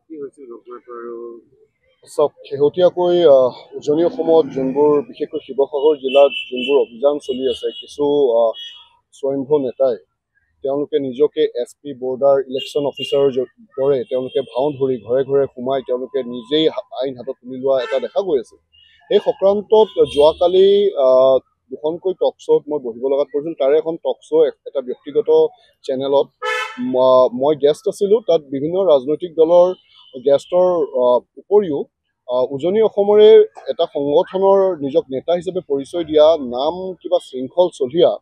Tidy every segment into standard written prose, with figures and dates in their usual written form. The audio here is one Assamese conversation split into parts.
কি হৈছিল ঘটনাটো আৰু চাওক শেহতীয়াকৈ উজনি অসমত যোনবোৰ বিশেষকৈ শিৱসাগৰ জিলাত যোনবোৰ অভিযান চলি আছে কিছু স্বয়ম্ভু নেতাই তেওঁলোকে নিজকে SP বৰ্ডাৰ ইলেকশ্যন অফিচাৰৰ দৰে তেওঁলোকে ভাও ধৰি ঘৰে ঘৰে সোমাই তেওঁলোকে নিজেই আইন হাতত তুলি লোৱা এটা দেখা গৈ আছে। এই সংক্ৰান্তত যোৱাকালি দুখনকৈ টক শ্ব'ত মই বহিব লগাত পৰিছিল। তাৰে এখন টক শ্ব' এটা ব্যক্তিগত চেনেলত মই গেষ্ট আছিলোঁ। তাত বিভিন্ন ৰাজনৈতিক দলৰ গেষ্টৰ উপৰিও উজনি অসমৰে এটা সংগঠনৰ নিজক নেতা হিচাপে পৰিচয় দিয়া নাম কিবা শৃংখল চলিহা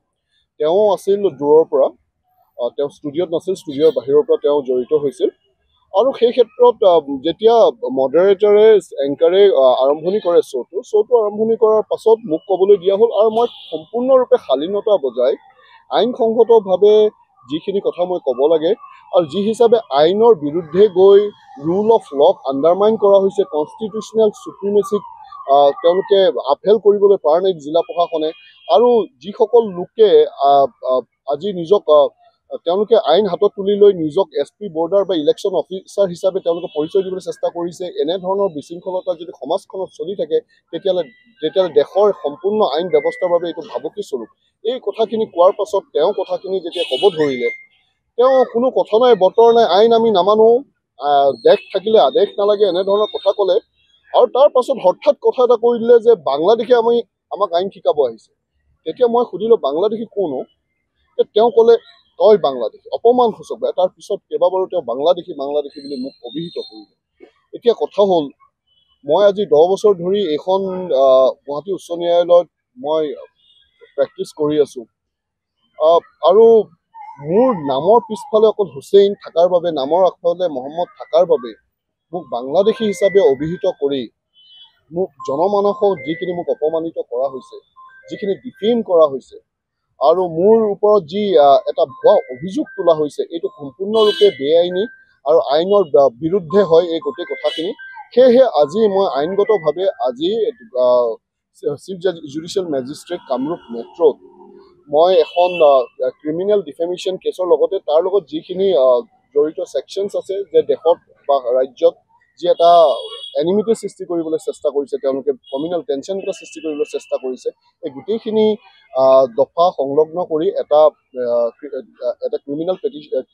তেওঁ আছিল দূৰৰ পৰা। তেওঁ ষ্টুডিঅ'ত নাছিল, ষ্টুডিঅ'ৰ বাহিৰৰ পৰা তেওঁ জড়িত হৈছিল। আৰু সেই ক্ষেত্ৰত যেতিয়া মডাৰেটৰে এংকাৰে আৰম্ভণি কৰে শ্ব'টো আৰম্ভণি কৰাৰ পাছত মোক ক'বলৈ দিয়া হ'ল আৰু মই সম্পূৰ্ণৰূপে শালীনতা বজাই আইনসংগতভাৱে যিখিনি কথা মই ক'ব লাগে আৰু যি হিচাপে আইনৰ বিৰুদ্ধে গৈ ৰুল অফ লক আণ্ডাৰমাইন কৰা হৈছে, কনষ্টিটিউচনেল চুপ্ৰিমেচিক তেওঁলোকে আপহেল কৰিবলৈ পৰা নাই জিলা প্ৰশাসনে। আৰু যিসকল লোকে আজি নিজক তেওঁলোকে আইন হাতত তুলি লৈ নিজক SP বৰ্ডাৰ বা ইলেকশ্যন অফিচাৰ হিচাপে তেওঁলোকে পৰিচয় দিবলৈ চেষ্টা কৰিছে। এনেধৰণৰ বিশৃংখলতা যদি সমাজখনত চলি থাকে তেতিয়াহ'লে দেশৰ সম্পূৰ্ণ আইন ব্যৱস্থাৰ বাবে এইটো ভাবুকি স্বৰূপ। এই কথাখিনি কোৱাৰ পাছত তেওঁ কথাখিনি যেতিয়া ক'ব ধৰিলে, তেওঁ কোনো কথা নাই বতৰ নাই, আইন আমি নামানো, দেশ থাকিলে আদেশ নালাগে, এনেধৰণৰ কথা ক'লে। আৰু তাৰ পাছত হঠাৎ কথা এটা কৈ দিলে যে বাংলাদেশে আমাক আইন শিকাব আহিছে। তেতিয়া মই সুধিলোঁ বাংলাদেশী কোন? তেওঁ ক'লে তই বাংলাদেশী, অপমানসূচক। তাৰ পিছত কেইবাবাৰো তেওঁ বাংলাদেশী বুলি মোক অভিহিত কৰিলে। এতিয়া কথা হ'ল মই আজি 10 বছৰ ধৰি এইখন গুৱাহাটী উচ্চ ন্যায়ালয়ত মই প্ৰেক্টিচ কৰি আছোঁ। আৰু মোৰ নামৰ পিছফালে অকল হুছেইন থকাৰ বাবে, নামৰ আগফালে মহম্মদ থকাৰ বাবে মোক বাংলাদেশী হিচাপে অভিহিত কৰি মোক জনমানসক যিখিনি মোক অপমানিত কৰা হৈছে, যিখিনি ডিফেম কৰা হৈছে আৰু মোৰ ওপৰত যি এটা ভুৱা অভিযোগ তোলা হৈছে, এইটো সম্পূৰ্ণৰূপে বেআইনী আৰু আইনৰ বিৰুদ্ধে হয় এই গোটেই কথাখিনি। সেয়েহে আজি মই আইনগতভাৱে আজি চিফ জুডিচিয়েল মেজিষ্ট্ৰেট কামৰূপ মেট্ৰত মই এখন ক্ৰিমিনেল ডিফেমেশ্যন কেছৰ লগতে তাৰ লগত যিখিনি জড়িত ছেকশ্যনছ আছে যে দেশত বা ৰাজ্যত যি এটা এনিমিটি সৃষ্টি কৰিবলৈ চেষ্টা কৰিছে, তেওঁলোকে কমিউনেল টেনশ্যন এটা সৃষ্টি কৰিবলৈ চেষ্টা কৰিছে, এই গোটেইখিনি দফা সংলগ্ন কৰি এটা ক্ৰিমিনেল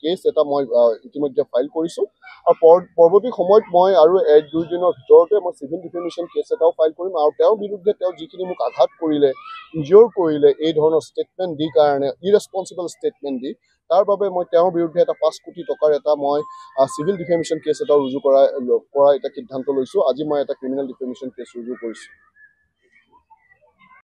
কেছ এটা মই ইতিমধ্যে ফাইল কৰিছোঁ। আৰু পৰৱৰ্তী সময়ত মই আৰু 1-2 দিনৰ ভিতৰতে মই চিভিল ডিফেমেশ্যন কেছ এটাও ফাইল কৰিম। আৰু তেওঁৰ বিৰুদ্ধে তেওঁ যিখিনি মোক আঘাত কৰিলে, ইনজিয়ৰ কৰিলে এই ধৰণৰ ষ্টেটমেণ্ট দি কাৰণে, ইৰেছপনচিবল ষ্টেটমেণ্ট দি, তাৰ বাবে মই তেওঁৰ বিৰুদ্ধে এটা 5 কোটি টকাৰ এটা মই চিভিল ডিফেমেশ্যন কেছ এটা ৰুজু কৰা এটা সিদ্ধান্ত লৈছোঁ। আজি মই এটা ক্ৰিমিনেল ডিফেমেশ্যন কেছ ৰুজু কৰিছোঁ।